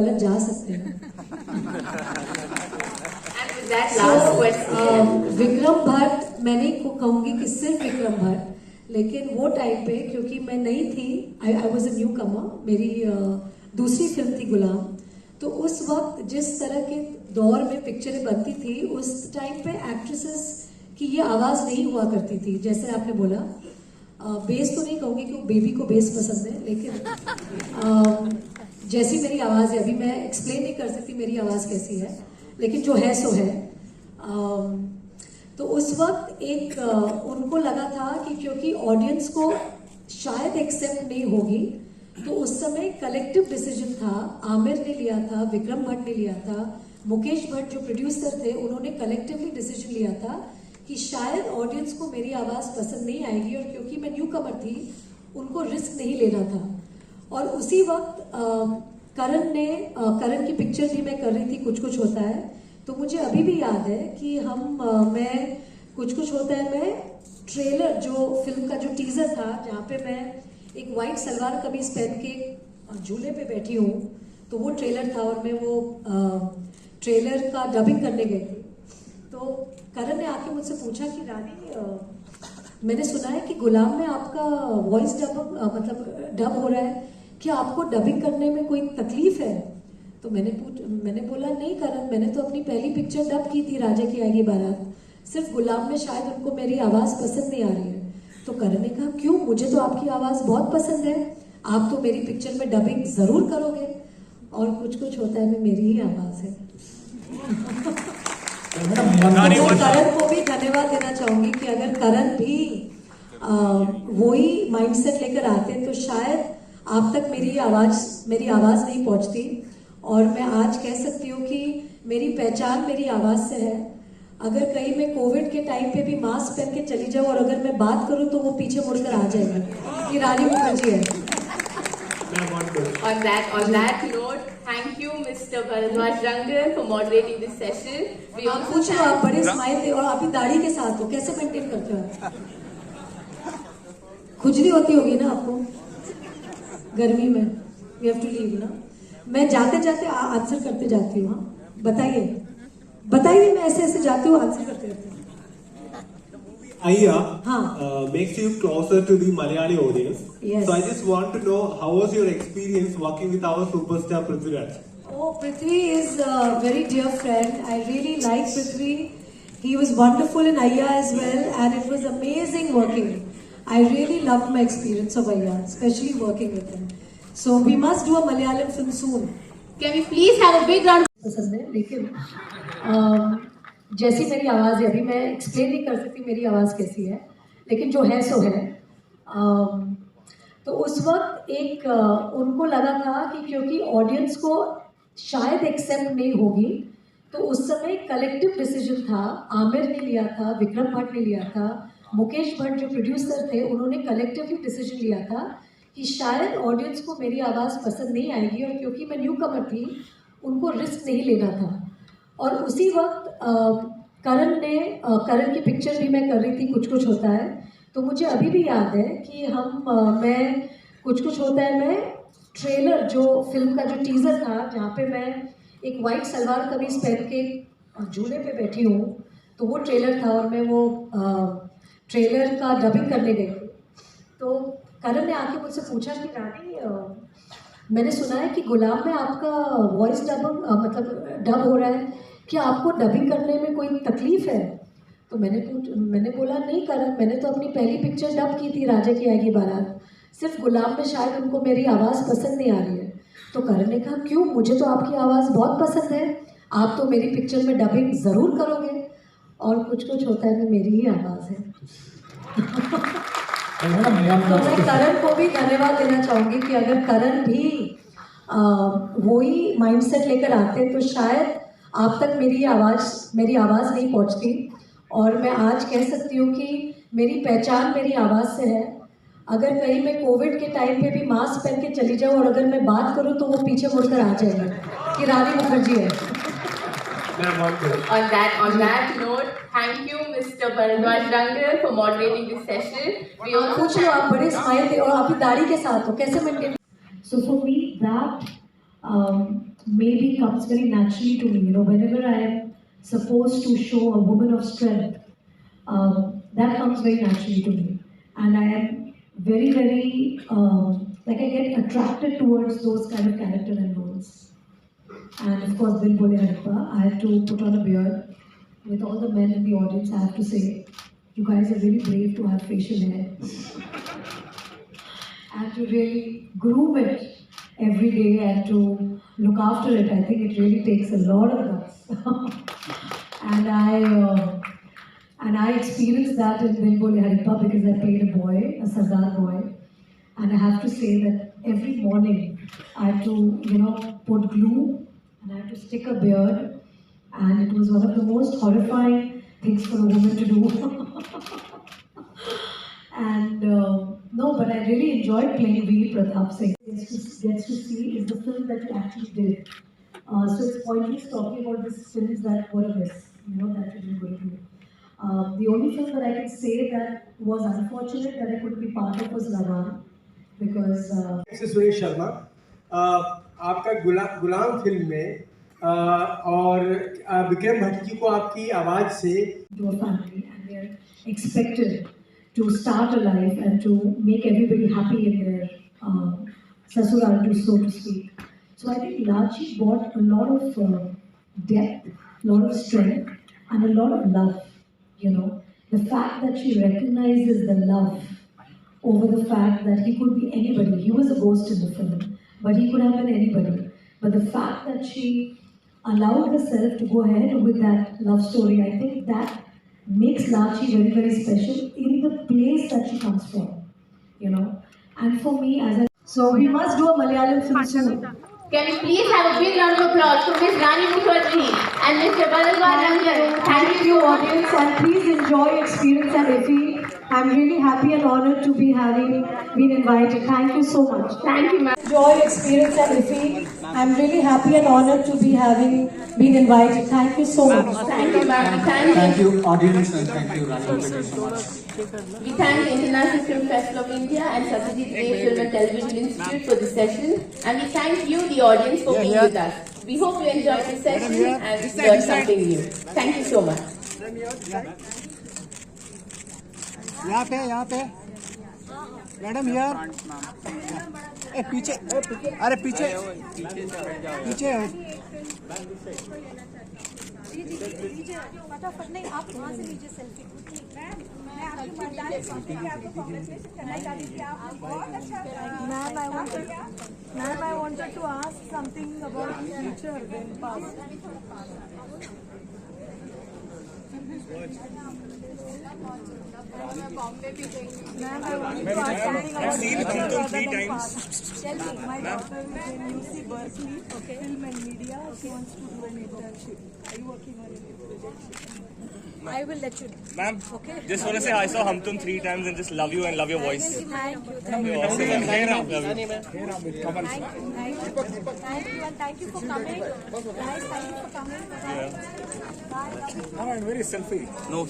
गलत जा सकते हैं। विक्रम भट्ट, मैं नहीं कहूँगी कि सिर्फ विक्रम भट्ट, लेकिन वो टाइम पे क्योंकि मैं नई थी, आई वॉज अ न्यू कमर, मेरी दूसरी फिल्म थी गुलाम, तो उस वक्त जिस तरह के दौर में पिक्चरें बनती थी उस टाइम पे एक्ट्रेसेस की ये आवाज़ नहीं हुआ करती थी। जैसे आपने बोला, बेस तो नहीं कहूँगी कि बेबी को बेस पसंद है, लेकिन जैसी मेरी आवाज़ है, अभी मैं एक्सप्लेन नहीं कर सकती मेरी आवाज़ कैसी है, लेकिन जो है सो है। तो उस वक्त एक उनको लगा था कि क्योंकि ऑडियंस को शायद एक्सेप्ट नहीं होगी, तो उस समय कलेक्टिव डिसीजन था, आमिर ने लिया था, विक्रम भट्ट ने लिया था, मुकेश भट्ट जो प्रोड्यूसर थे उन्होंने कलेक्टिवली डिसीजन लिया था कि शायद ऑडियंस को मेरी आवाज़ पसंद नहीं आएगी, और क्योंकि मैं न्यू कमर थी उनको रिस्क नहीं लेना था। और उसी वक्त करण की पिक्चर भी मैं कर रही थी, कुछ कुछ होता है, तो मुझे अभी भी याद है कि मैं कुछ कुछ होता है, मैं ट्रेलर जो फिल्म का जो टीजर था जहाँ पे मैं एक वाइट सलवार कमीज पहन के झूले पे बैठी हूँ, तो वो ट्रेलर था और मैं वो ट्रेलर का डबिंग करने गई थी। तो करण ने आके मुझसे पूछा कि रानी, मैंने सुना है कि गुलाम में आपका वॉइस डब हो रहा है, क्या आपको डबिंग करने में कोई तकलीफ है? तो मैंने बोला नहीं करण, मैंने तो अपनी पहली पिक्चर डब की थी राजा की आएगी बारात, सिर्फ गुलाम में शायद उनको मेरी आवाज़ पसंद नहीं आ रही है। तो करण ने कहा क्यों, मुझे तो आपकी आवाज़ बहुत पसंद है, आप तो मेरी पिक्चर में डबिंग ज़रूर करोगे। और कुछ कुछ होता है में मेरी ही आवाज़ है। तो करण को भी धन्यवाद देना चाहूँगी कि अगर करण भी वही माइंडसेट लेकर आते तो शायद आप तक मेरी आवाज़ नहीं पहुँचती। और मैं आज कह सकती हूँ कि मेरी पहचान मेरी आवाज़ से है। अगर कहीं मैं कोविड के टाइम पे भी मास्क पहन के चली जाऊँ और अगर मैं बात करूँ तो वो पीछे मुड़कर आ जाएगा कि रानी मुखर्जी है। On that note, thank you, Mr. Bharadwaj Rangan, for moderating this session. We also पूछो, आप बड़े स्माइल थे और आप ही दाढ़ी के साथ हो, कैसे मेंटेन करते हो? खुजली होती होगी ना आपको गर्मी में? We have to leave ना। मैं जाते जाते आंसर करते जाती हूँ। हाँ बताइए, मैं ऐसे ऐसे जाती हूँ, आंसर करते रहती हूँ। Ayya हाँ. makes you closer to the Malayali audience. Yes. So I just want to know how was your experience working with our superstar Prithviraj? Oh, Prithvi is a very dear friend. I really like Prithvi. He was wonderful in Ayya as well, and it was amazing working. I really loved my experience of Ayya, especially working with him. So we must do a Malayalam film soon. Can we please have a big round? पसंद है, लेकिन जैसी मेरी आवाज़ है, अभी मैं explain नहीं कर सकती मेरी आवाज़ कैसी है, लेकिन जो है सो है। तो उस वक्त एक उनको लगा था कि क्योंकि ऑडियंस को शायद एक्सेप्ट नहीं होगी, तो उस समय कलेक्टिव डिसीजन था, आमिर ने लिया था, विक्रम भट्ट ने लिया था, मुकेश भट्ट जो प्रोड्यूसर थे उन्होंने कलेक्टिवली डिसीजन लिया था कि शायद ऑडियंस को मेरी आवाज़ पसंद नहीं आएगी, और क्योंकि मैं न्यू कमर थी उनको रिस्क नहीं लेना था। और उसी वक्त करण की पिक्चर भी मैं कर रही थी, कुछ कुछ होता है, तो मुझे अभी भी याद है कि मैं कुछ कुछ होता है, मैं ट्रेलर जो फिल्म का जो टीज़र था जहाँ पे मैं एक वाइट सलवार कमीज पहन के झूले पे बैठी हूँ, तो वो ट्रेलर था और मैं वो ट्रेलर का डबिंग करने गई थी। तो करण ने आके मुझसे पूछा कि रानी, मैंने सुना है कि गुलाम में आपका वॉइस डब हो रहा है, क्या आपको डबिंग करने में कोई तकलीफ है? तो मैंने बोला नहीं करण, मैंने तो अपनी पहली पिक्चर डब की थी राजा की आएगी बारात, सिर्फ गुलाम में शायद उनको मेरी आवाज़ पसंद नहीं आ रही है। तो करण ने कहा क्यों, मुझे तो आपकी आवाज़ बहुत पसंद है, आप तो मेरी पिक्चर में डबिंग ज़रूर करोगे। और कुछ कुछ होता है में मेरी ही आवाज़ है। तो मैं करण को भी धन्यवाद देना चाहूँगी कि अगर करण भी वही माइंडसेट लेकर आते तो शायद आप तक मेरी आवाज़ नहीं पहुँचती। और मैं आज कह सकती हूँ कि मेरी पहचान मेरी आवाज़ से है। अगर कहीं मैं कोविड के टाइम पे भी मास्क पहन के चली जाऊँ और अगर मैं बात करूँ तो वो पीछे मुड़कर आ जाएगा कि रानी मुखर्जी है। On that note, thank you, Mr. Bharadwaj Rangan, for moderating this session. We also पूछ लो, आप बड़े स्माइल थे और आप ही दाढ़ी के साथ हो, कैसे maintain? So for me, that maybe comes very naturally to me. You know, whenever I am supposed to show a woman of strength, that comes very naturally to me. And I am very, very, like I get attracted towards those kind of character and roles. And of course, Dil Bole Harippa, I had to put on a beard. With all the men in the audience, I have to say, you guys are really brave to have facial hair. And to really groom it every day and to look after it, I think it really takes a lot of guts. And I experienced that in Dil Bole Harippa because I played a boy, a Sardar boy. And I have to say that every morning I had to, put glue and I had to stick a beard. And it was one of the most horrifying things for a woman to do. And no, but I really enjoyed playing Veer Pratap Singh. Gets to see is the film that you actually did. So it's pointless talking about these films that were a miss, that you didn't go to. The only film that I can say that was unfortunate that I couldn't be part of was Lagan, because. Suresh Sharma, आपका गुलाम film में और विक्रम भट्ट जी को आपकी आवाज से. To a family and they are expected to start a life and to make everybody happy in their sasural, so to speak. So I think Lachi brought a lot of depth, a lot of strength, and a lot of love. The fact that she recognizes the love over the fact that he could be anybody. He was a ghost in the film, but he could have been anybody. But the fact that she allowed herself to go ahead with that love story, I think that makes Lachi very, very special in the place that she comes from, And for me, so we must do a Malayalam film soon. Can we please have a big round of applause for Ms. Rani Mukherjee and Mr. Bharadwaj Rangan. Thank you, audience, and please enjoy Experience at IFFI. I'm really happy and honored to be having been invited. Thank you so much. Thank you, ma'am. Enjoy Experience at IFFI. I'm really happy and honored to be having been invited. Thank you so much. Thank you, ma'am. Thank you, audience, and thank you, Rani Mukherjee, so much. We thank the International Film Festival of India and Satyajit Ray Film and Television Institute for this session. And we thank you, the audience, for being with us. We hope you enjoyed this session and learned something new. Thank you so much. यहाँ पे madam यार पीछे अरे पीछे फटाफट नहीं आप वहाँ से लीजिए सेल्फी. मैं आपकी मर्दानी समझती हूँ, आपको कांग्रेचुलेशन करना चाहती थी. आप बहुत अच्छा. Ma'am I wanted to ask something about future then past. Ma'am, I want to ask something about future rather than past. Tell me. My daughter is in UC Berkeley, film and media. She wants to do an internship. Are you working on any project? I will let you know. Ma'am, just want to say I saw Hum Tum 3 times and just love you and love your voice. Thank you. Thank you. You're awesome. Thank you. And thank you for coming. Guys, thank you for coming. Bye. very selfie. No,